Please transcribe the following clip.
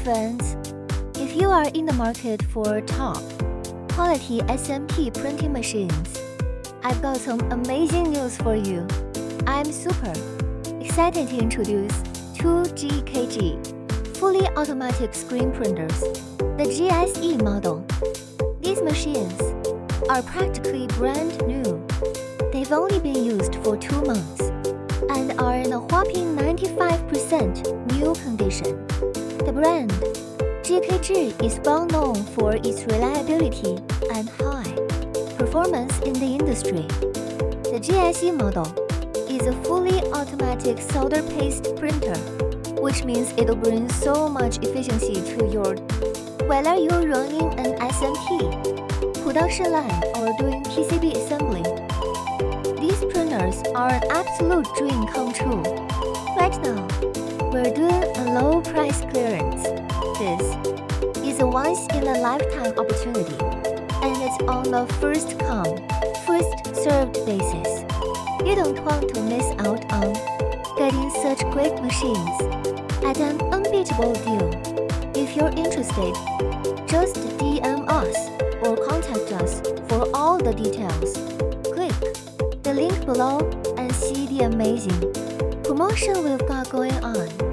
friends! If you are in the market for top quality SMP printing machines, I've got some amazing news for you. I'm super excited to introduce two GKG fully automatic screen printers, the GSE model. These machines are practically brand new. They've only been used for 2 months and are in a whopping 95% new condition. The brand GKG is well known for its reliability and high performance in the industry. The GSE model is a fully automatic solder paste printer, which means it'll bring so much efficiency to your whether you're running an SMP production line or doing PCB assembly. These printers are an absolute dream come true. Right now, we're doing a low price clearance. This is a once-in-a-lifetime opportunity, and it's on a first-come, first-served basis. You don't want to miss out on getting such great machines at an unbeatable deal. If you're interested, just DM us or contact us for all the details. Click the link below and see the amazing promotion we've got going on.